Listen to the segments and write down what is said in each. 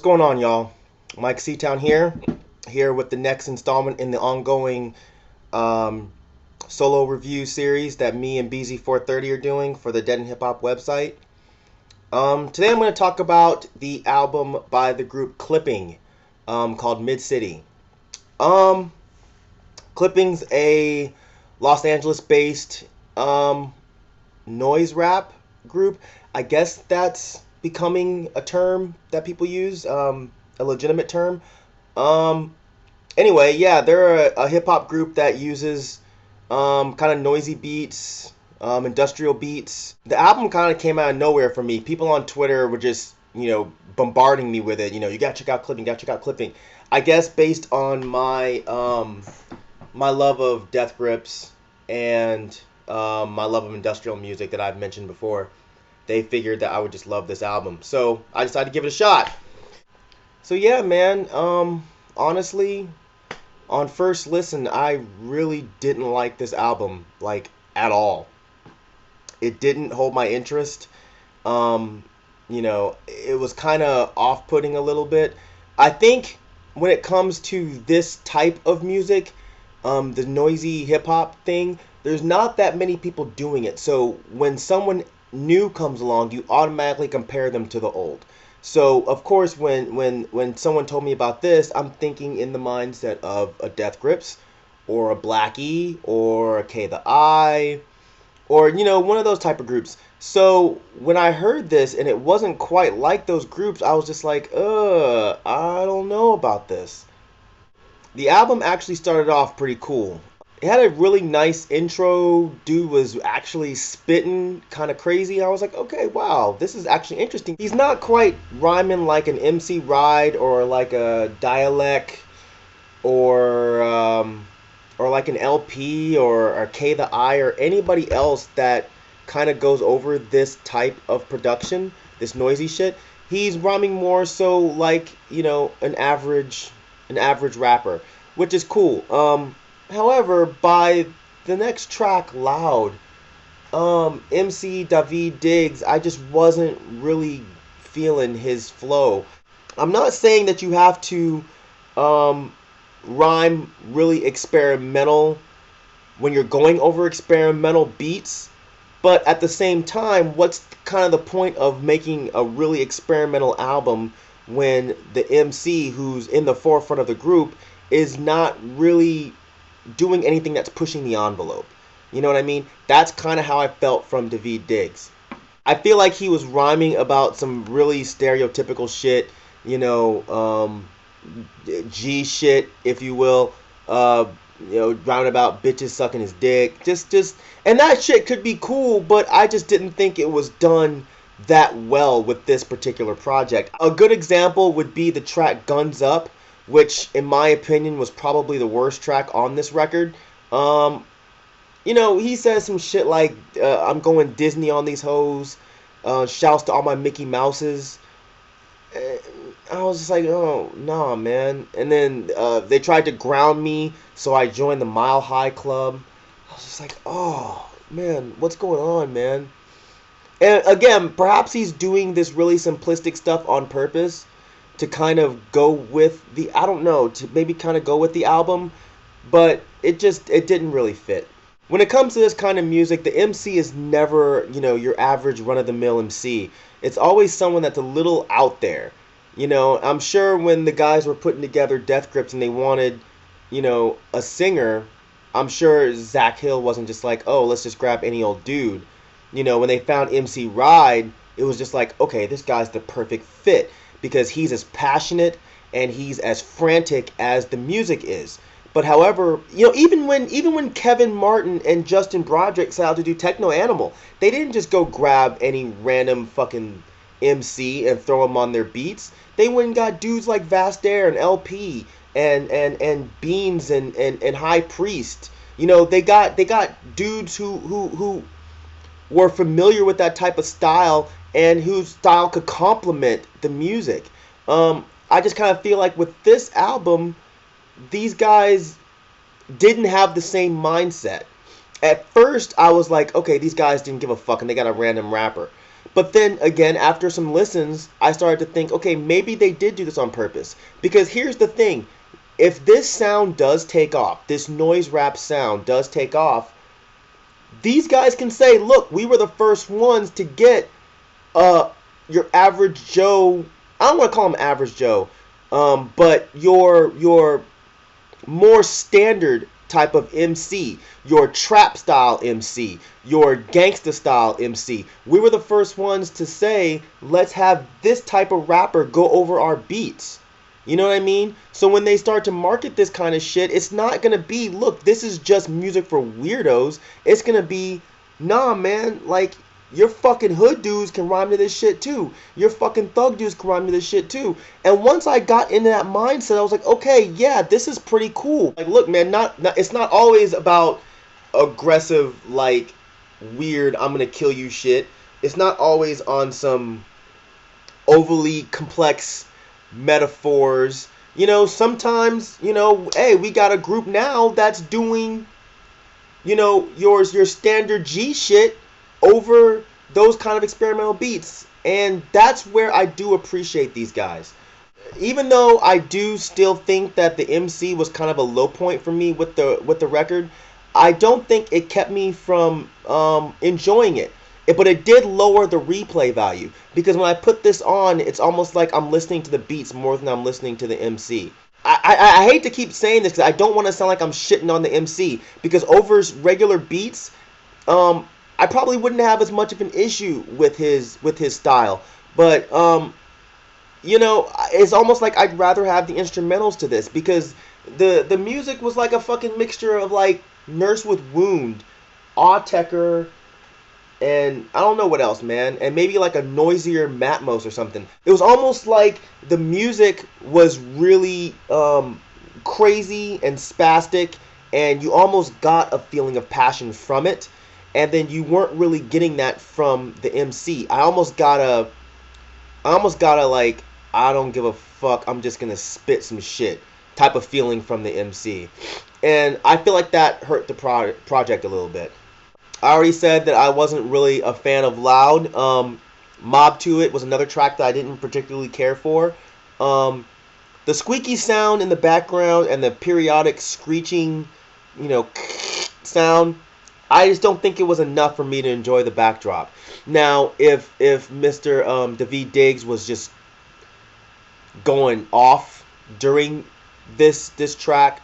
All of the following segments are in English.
going on, y'all? Mike Seatown here with the next installment in the ongoing um, solo review series that me and BZ430 are doing for the Dead and Hip Hop website. Today I'm going to talk about the album by the group Clipping called Midcity. Um, Clipping's a Los Angeles-based noise rap group. I guess that's becoming a term that people use, a legitimate term. Um, anyway, yeah, they're a hip hop group that uses kind of noisy beats, industrial beats. The album kind of came out of nowhere for me. People on Twitter were just, bombarding me with it. You gotta check out Clipping, gotta check out Clipping. I guess based on my love of Death Grips and my love of industrial music that I've mentioned before, they figured that I would just love this album. So I decided to give it a shot. So yeah, man. Honestly, on first listen, I really didn't like this album, like, at all. It didn't hold my interest. Um, it was kind of off-putting a little bit. I think when it comes to this type of music, the noisy hip hop thing, there's not that many people doing it. So when someone new comes along, you automatically compare them to the old. So of course, when someone told me about this, I'm thinking in the mindset of a Death Grips, or a Blackie, or a K the I, or one of those type of groups. So when I heard this and it wasn't quite like those groups, I was just like, I don't know about this. The album actually started off pretty cool. It had a really nice intro. Dude was actually spitting kind of crazy. I was like, okay, wow, this is actually interesting. He's not quite rhyming like an MC Ride or like a Dialect or like an LP or K the I or anybody else that kind of goes over this type of production, this noisy shit. He's rhyming more so like, an average rapper, which is cool. However, by the next track, Loud, MC David Diggs, I just wasn't really feeling his flow. I'm not saying that you have to um, rhyme really experimental when you're going over experimental beats, but at the same time, what's kind of the point of making a really experimental album when the MC who's in the forefront of the group is not really doing anything that's pushing the envelope? You know what I mean? That's kind of how I felt from David Diggs. I feel like he was rhyming about some really stereotypical shit, you know, G shit, if you will. Uh, roundabout bitches sucking his dick. And that shit could be cool, but I just didn't think it was done that well with this particular project. A good example would be the track Guns Up, which in my opinion was probably the worst track on this record. He says some shit like, I'm going Disney on these hoes, shouts to all my Mickey Mouses. I was just like, oh, nah, man. And then they tried to ground me, so I joined the Mile High Club. I was just like, oh, man, what's going on, man? And again, perhaps he's doing this really simplistic stuff on purpose to kind of go with I don't know, to maybe kind of go with the album, but it didn't really fit. When it comes to this kind of music, the MC is never, your average run-of-the-mill MC. It's always someone that's a little out there. I'm sure when the guys were putting together Death Grips and they wanted, a singer, I'm sure Zach Hill wasn't just like, oh, let's just grab any old dude. When they found MC Ride, it was just like, okay, this guy's the perfect fit because he's as passionate and he's as frantic as the music is. But however, even when Kevin Martin and Justin Broderick set out to do Techno Animal, they didn't just go grab any random fucking MC and throw them on their beats. They went and got dudes like Vastair and LP and Beans and High Priest. They got dudes who were familiar with that type of style and whose style could complement the music. I just kind of feel like with this album, these guys didn't have the same mindset. At first, I was like, okay, these guys didn't give a fuck and they got a random rapper. But then again, after some listens, I started to think, okay, maybe they did do this on purpose. Because here's the thing, if this sound does take off, this noise rap sound does take off, these guys can say, look, we were the first ones to get your average Joe. I don't want to call him average Joe, but your more standard type of MC, your trap style MC, your gangsta style MC. We were the first ones to say, let's have this type of rapper go over our beats. You know what I mean? So when they start to market this kind of shit, it's not going to be, look, this is just music for weirdos. It's going to be, nah, man, like, your fucking hood dudes can rhyme to this shit too. Your fucking thug dudes can rhyme to this shit too. And once I got into that mindset, I was like, okay, yeah, this is pretty cool. Like, look, man, it's not always about aggressive, like, weird, I'm gonna kill you shit. It's not always on some overly complex metaphors. You know, sometimes, you know, hey, we got a group now that's doing, you know, your standard G shit over those kind of experimental beats. And that's where I do appreciate these guys. Even though I do still think that the MC was kind of a low point for me with the record, I don't think it kept me from enjoying it. But it did lower the replay value, because when I put this on, it's almost like I'm listening to the beats more than I'm listening to the MC. I hate to keep saying this because I don't want to sound like I'm shitting on the MC, because over regular beats, I probably wouldn't have as much of an issue with his style. But you know, it's almost like I'd rather have the instrumentals to this, because the music was like a fucking mixture of like Nurse with Wound, Autechre, and I don't know what else, man. And maybe like a noisier Matmos or something. It was almost like the music was really crazy and spastic, and you almost got a feeling of passion from it. And then you weren't really getting that from the MC. I almost got a like, I don't give a fuck, I'm just gonna spit some shit type of feeling from the MC. And I feel like that hurt the project a little bit. I already said that I wasn't really a fan of Loud. Mob to It was another track that I didn't particularly care for. The squeaky sound in the background and the periodic screeching, you know, sound, I just don't think it was enough for me to enjoy the backdrop. Now, if Mr. David Diggs was just going off during this track,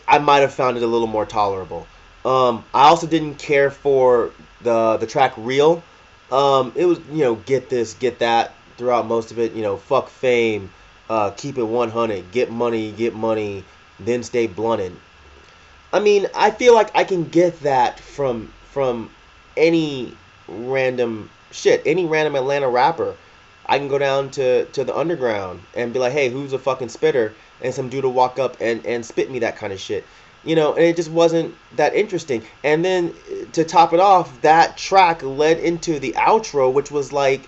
I might have found it a little more tolerable. I also didn't care for the track Real. It was, you know, get this, get that throughout most of it. You know, fuck fame, keep it 100, get money, then stay blunted. I mean, I feel like I can get that from any random shit, any random Atlanta rapper. I can go down to the underground and be like, hey, who's a fucking spitter? And some dude will walk up and spit me that kind of shit. You know, and it just wasn't that interesting. And then to top it off, that track led into the outro, which was like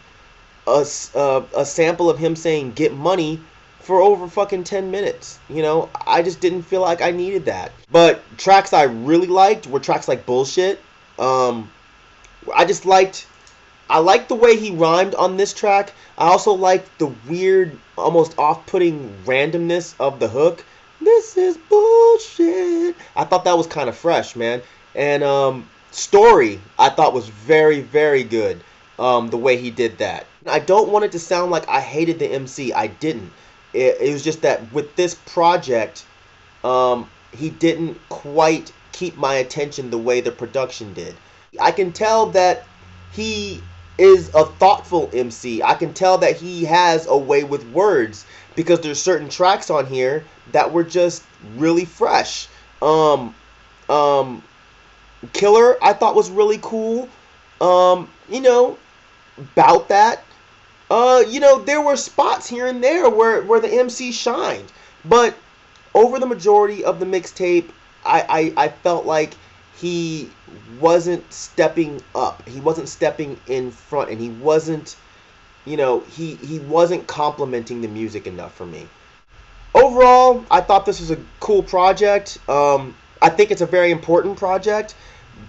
a sample of him saying get money for over fucking 10 minutes. You know, I just didn't feel like I needed that. But tracks I really liked were tracks like Bullshit. I liked the way he rhymed on this track. I also liked the weird, almost off-putting randomness of the hook. This is bullshit. I thought that was kind of fresh, man. And Story, I thought was very, very good. The way he did that. I don't want it to sound like I hated the MC. I didn't. It was just that with this project, he didn't quite keep my attention the way the production did. I can tell that he is a thoughtful MC. I can tell that he has a way with words, because there's certain tracks on here that were just really fresh. Killer, I thought was really cool. You know, about that. You know, there were spots here and there where the MC shined, but over the majority of the mixtape, I felt like he wasn't stepping up. He wasn't stepping in front, and he wasn't, you know, he wasn't complimenting the music enough for me. Overall, I thought this was a cool project. I think it's a very important project,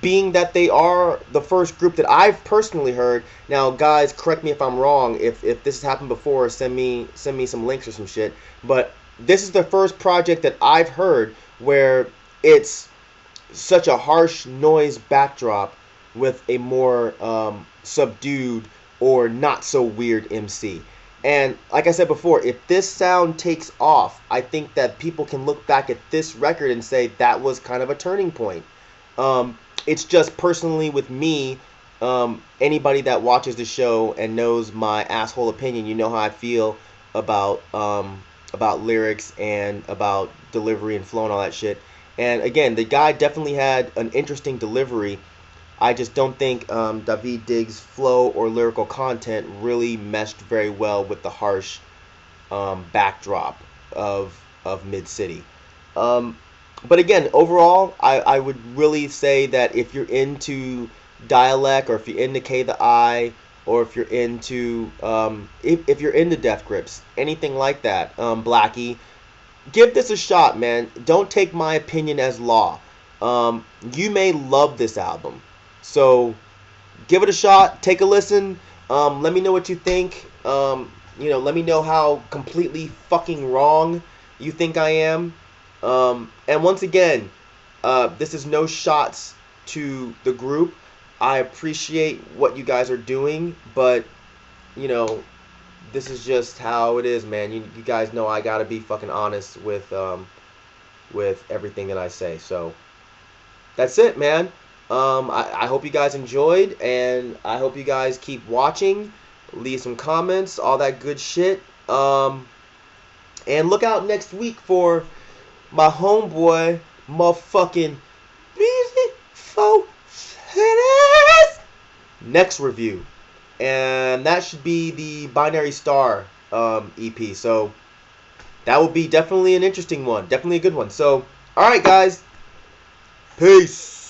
being that they are the first group that I've personally heard. Now, guys, correct me if I'm wrong. If this has happened before, send me some links or some shit. But this is the first project that I've heard where it's such a harsh noise backdrop with a more subdued or not so weird MC. And like I said before, if this sound takes off, I think that people can look back at this record and say that was kind of a turning point. It's just personally with me, anybody that watches the show and knows my asshole opinion, you know how I feel about lyrics and about delivery and flow and all that shit. And again, the guy definitely had an interesting delivery. I just don't think David Diggs' flow or lyrical content really meshed very well with the harsh backdrop of Midcity. Um, but again, overall, I would really say that if you're into dialect, or if you're into K the I, or if you're into if you're into Death Grips, anything like that, Blackie, give this a shot, man. Don't take my opinion as law. You may love this album, so give it a shot. Take a listen. Let me know what you think. Let me know how completely fucking wrong you think I am. And once again, this is no shots to the group. I appreciate what you guys are doing, but you know, this is just how it is, man. You guys know I gotta be fucking honest with everything that I say. So that's it, man. I hope you guys enjoyed, and I hope you guys keep watching. Leave some comments, all that good shit. And look out next week for my homeboy, motherfucking Beezy for next review. And that should be the Binary Star EP. So that will be definitely an interesting one. Definitely a good one. So, alright, guys. Peace.